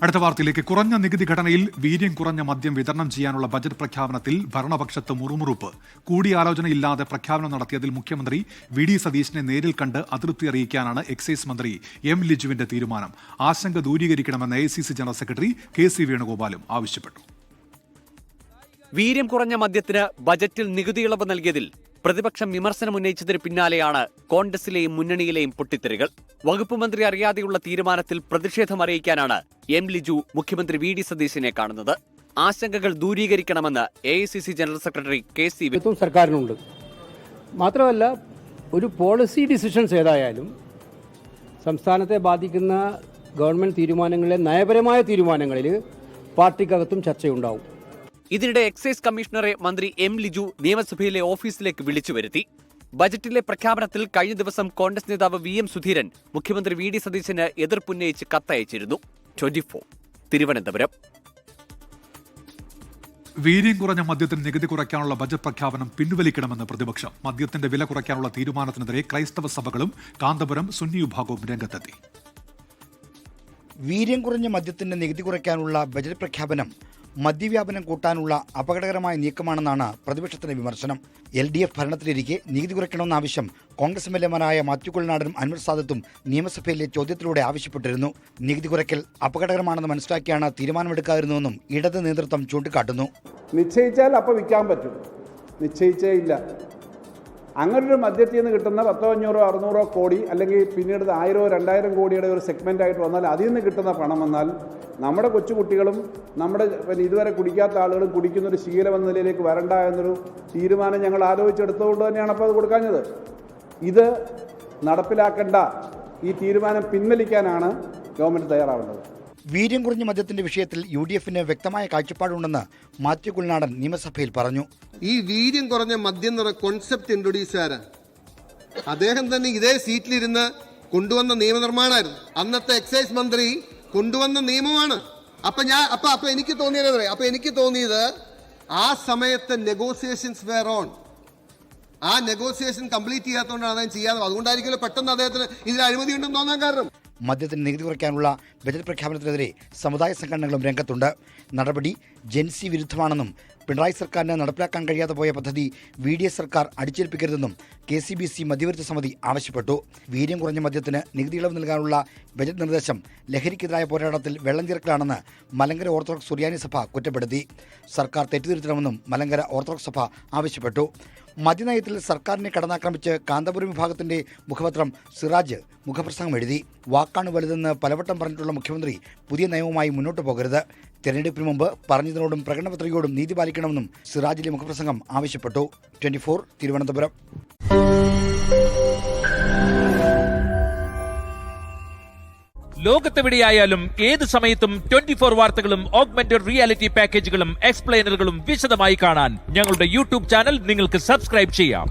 അടുത്ത വാർത്തയിലേക്ക്. കുറഞ്ഞ നികുതി ഘടനയിൽ വീര്യം കുറഞ്ഞ മദ്യം വിതരണം ചെയ്യാനുള്ള ബജറ്റ് പ്രഖ്യാപനത്തിൽ ഭരണപക്ഷത്ത് മുറുമുറുപ്പ്. കൂടിയാലോചനയില്ലാതെ പ്രഖ്യാപനം നടത്തിയതിൽ മുഖ്യമന്ത്രി വി ഡി സതീശനെ നേരിൽ കണ്ട് അതൃപ്തി അറിയിക്കാനാണ് എക്സൈസ് മന്ത്രി എം ലിജുവിന്റെ തീരുമാനം. ആശങ്ക ദൂരീകരിക്കണമെന്ന് AICC ജനറൽ സെക്രട്ടറി KC വേണുഗോപാലും ആവശ്യപ്പെട്ടു. വീര്യം കുറഞ്ഞ മദ്യത്തിന് ബജറ്റിൽ നികുതി ഇളവ് നൽകിയതിൽ പ്രതിപക്ഷം വിമർശനമുന്നയിച്ചതിന് പിന്നാലെയാണ് കോൺഗ്രസിലെയും മുന്നണിയിലെയും പൊട്ടിത്തെറികൾ. വകുപ്പ് മന്ത്രി അറിയാതെയുള്ള തീരുമാനത്തിൽ പ്രതിഷേധം അറിയിക്കാനാണ് എം ലിജു മുഖ്യമന്ത്രി വി ഡി സതീശനെ കാണുന്നത്. ആശങ്കകൾ ദൂരീകരിക്കണമെന്ന് AICC ജനറൽ സെക്രട്ടറി KC സർക്കാരിനുണ്ട്. മാത്രമല്ല, ഒരു പോളിസി ഡിസിഷൻസ് ഏതായാലും സംസ്ഥാനത്തെ ബാധിക്കുന്ന ഗവൺമെന്റ് തീരുമാനങ്ങളിലെ നയപരമായ തീരുമാനങ്ങളിൽ പാർട്ടിക്കകത്തും ചർച്ചയുണ്ടാവും. ഇതിനിടെ എക്സൈസ് കമ്മീഷണറെ മന്ത്രി എം ലിജു നിയമസഭയിലെ ഓഫീസിലേക്ക് വിളിച്ചു വരുത്തി. ബജറ്റിലെ പ്രഖ്യാപനത്തിൽ കഴിഞ്ഞ ദിവസം കോൺഗ്രസ് നേതാവ് VM സുധീരൻ മുഖ്യമന്ത്രി വി ഡി സതീശന് എതിർപ്പുന്നയിച്ച് കത്തയച്ചിരുന്നു. 24 തിരുവനന്തപുരം. വീര്യം കുറഞ്ഞ മദ്യത്തിന് നികുതി കുറയ്ക്കാനുള്ള ബജറ്റ് പ്രഖ്യാപനം പിൻവലിക്കണമെന്ന് പ്രതിപക്ഷം. മദ്യത്തിന്റെ വില കുറയ്ക്കാനുള്ള തീരുമാനത്തിനെതിരെ ക്രൈസ്തവ സഭകളും കാന്തപുരം സുന്നി വിഭാഗവും രംഗത്തെത്തി. വീര്യം കുറഞ്ഞ മദ്യത്തിന്റെ നികുതി കുറയ്ക്കാനുള്ള ബജറ്റ് പ്രഖ്യാപനം മദ്യവ്യാപനം കൂട്ടാനുള്ള അപകടകരമായ നീക്കമാണെന്നാണ് പ്രതിപക്ഷത്തിന്റെ വിമർശനം. LDF ഭരണത്തിലിരിക്കെ നികുതി കുറയ്ക്കണമെന്ന ആവശ്യം കോൺഗ്രസ് MLA-മാരായ മാത്യു കുഴൽനാടനും അൻവർ സാദത്തും നിയമസഭയിലെ ചോദ്യത്തിലൂടെ ആവശ്യപ്പെട്ടിരുന്നു. നികുതി കുറയ്ക്കൽ അപകടകരമാണെന്ന് മനസ്സിലാക്കിയാണ് തീരുമാനമെടുക്കാതിരുന്നതെന്നും ഇടത് നേതൃത്വം ചൂണ്ടിക്കാട്ടുന്നു. നിശ്ചയിച്ചാൽ അപ്പോൾ വിൽക്കാൻ പറ്റും, നിശ്ചയിച്ചേ ഇല്ല. അങ്ങനൊരു മദ്യത്തിൽ നിന്ന് കിട്ടുന്ന 100, 500, 600 കോടി അല്ലെങ്കിൽ പിന്നീട് 1000, 2000 കോടിയുടെ ഒരു സെഗ്മെൻ്റായിട്ട് വന്നാൽ അതിൽ നിന്ന് കിട്ടുന്ന പണം വന്നാൽ നമ്മുടെ കൊച്ചുകുട്ടികളും നമ്മുടെ ഇതുവരെ കുടിക്കാത്ത ആളുകളും കുടിക്കുന്നൊരു ശീലം എന്ന നിലയിലേക്ക് വരണ്ട എന്നൊരു തീരുമാനം ഞങ്ങൾ ആലോചിച്ചെടുത്തുകൊണ്ട് തന്നെയാണ് അപ്പോൾ അത് കൊടുക്കാഞ്ഞത്. ഇത് നടപ്പിലാക്കേണ്ട ഈ തീരുമാനം പിൻവലിക്കാനാണ് ഗവൺമെൻറ് തയ്യാറാവേണ്ടത്. വീര്യം കുറഞ്ഞ മദ്യത്തിന്റെ വിഷയത്തിൽ UDF-ന് വ്യക്തമായ കാഴ്ചപ്പാടുണ്ടെന്ന് മാത്യു കുഴൽനാടൻ നിയമസഭയിൽ പറഞ്ഞു. ഈ വീര്യം കുറഞ്ഞ മദ്യം എന്ന കോൺസെപ്റ്റ് ഇൻട്രൊഡ്യൂസ് ചെയ്യാൻ അദ്ദേഹം തന്നെ ഇതേ സീറ്റിലിരുന്ന് കൊണ്ടുവന്ന നിയമനിർമ്മാണമായിരുന്നു. അന്നത്തെ എക്സൈസ് മന്ത്രി കൊണ്ടുവന്ന നിയമമാണ്. അപ്പൊ എനിക്ക് തോന്നിയത് ആ സമയത്ത് നെഗോസിയേഷൻസ് വെയർ ഓൺ. ആ നെഗോസിയേഷൻ കംപ്ലീറ്റ് ചെയ്യാത്തതുകൊണ്ടാണ് അദ്ദേഹം ചെയ്യാതെ. അതുകൊണ്ടായിരിക്കുമല്ലോ പെട്ടെന്ന് അദ്ദേഹത്തിന് ഇതിൽ അഴിമതി ഉണ്ടെന്ന് തോന്നാൻ കാരണം. മദ്യത്തിന് നികുതി കുറയ്ക്കാനുള്ള ബജറ്റ് പ്രഖ്യാപനത്തിനെതിരെ സമുദായ സംഘടനകളും രംഗത്തുണ്ട്. നടപടി ജൻസി വിരുദ്ധമാണെന്നും പിണറായി സർക്കാരിന് നടപ്പിലാക്കാൻ കഴിയാതെ പോയ പദ്ധതി VDS സർക്കാർ അടിച്ചേൽപ്പിക്കരുതെന്നും KCBC മധ്യവർത്തി സമിതി ആവശ്യപ്പെട്ടു. വീര്യം കുറഞ്ഞ മദ്യത്തിന് നികുതി ഇളവ് നൽകാനുള്ള ബജറ്റ് നിർദ്ദേശം ലഹരിക്കെതിരായ പോരാട്ടത്തിൽ വെള്ളം ചേർക്കലാണെന്ന് മലങ്കര ഓർത്തഡോക്സ് സുറിയാനി സഭ കുറ്റപ്പെടുത്തി. സർക്കാർ തെറ്റുതിരുത്തണമെന്നും മലങ്കര ഓർത്തഡോക്സ് സഭ ആവശ്യപ്പെട്ടു. മദ്യനയത്തിൽ സർക്കാരിനെ കടന്നാക്രമിച്ച് കാന്തപുരം വിഭാഗത്തിന്റെ മുഖപത്രം സിറാജ് മുഖപ്രസംഗം എഴുതി. വാക്കാണ് വലുതെന്ന് പലവട്ടം പറഞ്ഞിട്ടുള്ള മുഖ്യമന്ത്രി പുതിയ നയവുമായി മുന്നോട്ട് പോകരുത്. തെരഞ്ഞെടുപ്പിന് മുമ്പ് പറഞ്ഞതിനോടും പ്രകടനപത്രികയോടും നീതി പാലിക്കണമെന്നും സിറാജിലെ മുഖപ്രസംഗം ആവശ്യപ്പെട്ടു. 24 തിരുവനന്തപുരം. ലോകത്തെവിടെയായാലും ഏത് സമയത്തും 24 വാർത്തകളും ഓഗ്മെന്റഡ് റിയാലിറ്റി പാക്കേജുകളും എക്സ്പ്ലെയിനറുകളും വിശദമായി കാണാൻ ഞങ്ങളുടെ YouTube ചാനൽ നിങ്ങൾക്ക് സബ്സ്ക്രൈബ് ചെയ്യാം.